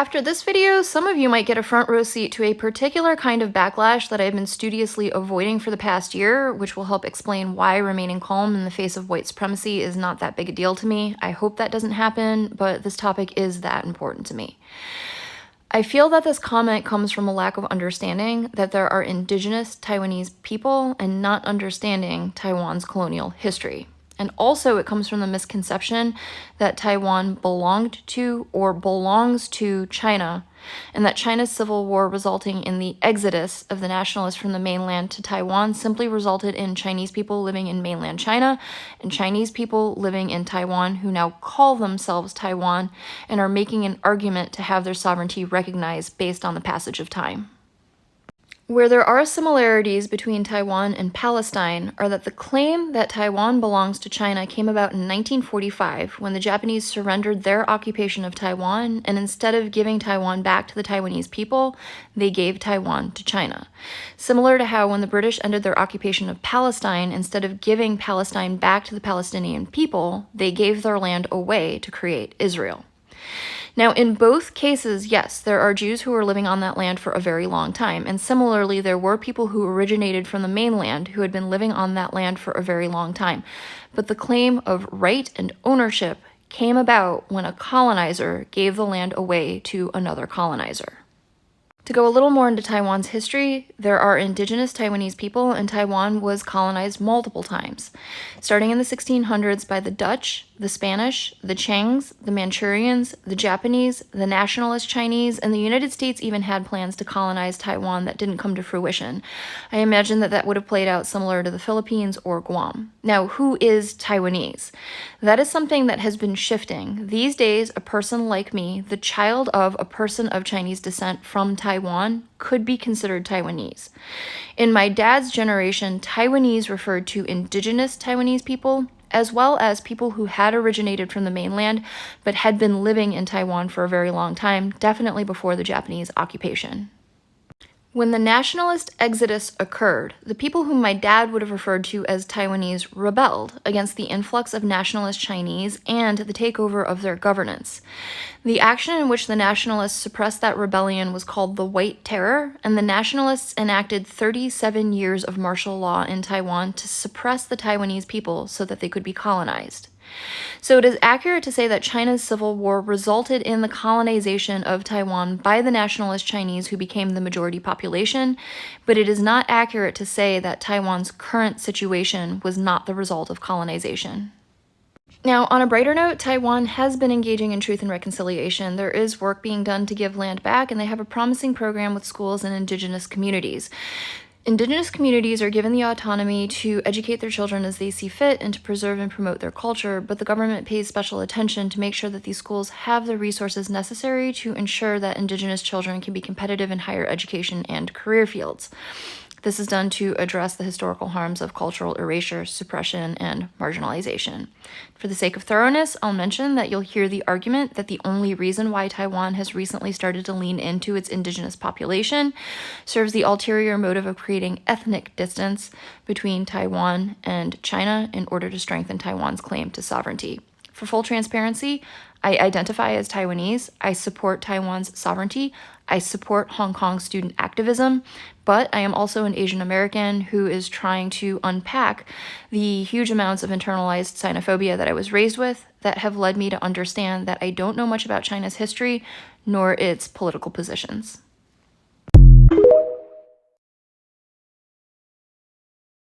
After this video, some of you might get a front row seat to a particular kind of backlash that I've been studiously avoiding for the past year, which will help explain why remaining calm in the face of white supremacy is not that big a deal to me. I hope that doesn't happen, but this topic is that important to me. I feel that this comment comes from a lack of understanding that there are indigenous Taiwanese people and not understanding Taiwan's colonial history. And also it comes from the misconception that Taiwan belonged to or belongs to China, and that China's civil war resulting in the exodus of the nationalists from the mainland to Taiwan simply resulted in Chinese people living in mainland China and Chinese people living in Taiwan who now call themselves Taiwan and are making an argument to have their sovereignty recognized based on the passage of time. Where there are similarities between Taiwan and Palestine are that the claim that Taiwan belongs to China came about in 1945 when the Japanese surrendered their occupation of Taiwan, and instead of giving Taiwan back to the Taiwanese people, they gave Taiwan to China. Similar to how when the British ended their occupation of Palestine, instead of giving Palestine back to the Palestinian people, they gave their land away to create Israel. Now, in both cases, yes, there are Jews who were living on that land for a very long time, and similarly, there were people who originated from the mainland who had been living on that land for a very long time. But the claim of right and ownership came about when a colonizer gave the land away to another colonizer. To go a little more into Taiwan's history, there are indigenous Taiwanese people, and Taiwan was colonized multiple times, starting in the 1600s by the Dutch, the Spanish, the Changs, the Manchurians, the Japanese, the nationalist Chinese, and the United States even had plans to colonize Taiwan that didn't come to fruition. I imagine that would have played out similar to the Philippines or Guam. Now, who is Taiwanese? That is something that has been shifting. These days, a person like me, the child of a person of Chinese descent from Taiwan, could be considered Taiwanese. In my dad's generation, Taiwanese referred to indigenous Taiwanese people, as well as people who had originated from the mainland but had been living in Taiwan for a very long time, definitely before the Japanese occupation. When the nationalist exodus occurred, the people whom my dad would have referred to as Taiwanese rebelled against the influx of nationalist Chinese and the takeover of their governance. The action in which the nationalists suppressed that rebellion was called the White Terror, and the nationalists enacted 37 years of martial law in Taiwan to suppress the Taiwanese people so that they could be colonized. So it is accurate to say that China's civil war resulted in the colonization of Taiwan by the nationalist Chinese who became the majority population, but it is not accurate to say that Taiwan's current situation was not the result of colonization. Now, on a brighter note, Taiwan has been engaging in truth and reconciliation. There is work being done to give land back, and they have a promising program with schools and indigenous communities. Indigenous communities are given the autonomy to educate their children as they see fit and to preserve and promote their culture, but the government pays special attention to make sure that these schools have the resources necessary to ensure that Indigenous children can be competitive in higher education and career fields. This is done to address the historical harms of cultural erasure, suppression, and marginalization. For the sake of thoroughness, I'll mention that you'll hear the argument that the only reason why Taiwan has recently started to lean into its indigenous population serves the ulterior motive of creating ethnic distance between Taiwan and China in order to strengthen Taiwan's claim to sovereignty. For full transparency, I identify as Taiwanese. I support Taiwan's sovereignty. I support Hong Kong student activism, but I am also an Asian American who is trying to unpack the huge amounts of internalized xenophobia that I was raised with that have led me to understand that I don't know much about China's history nor its political positions.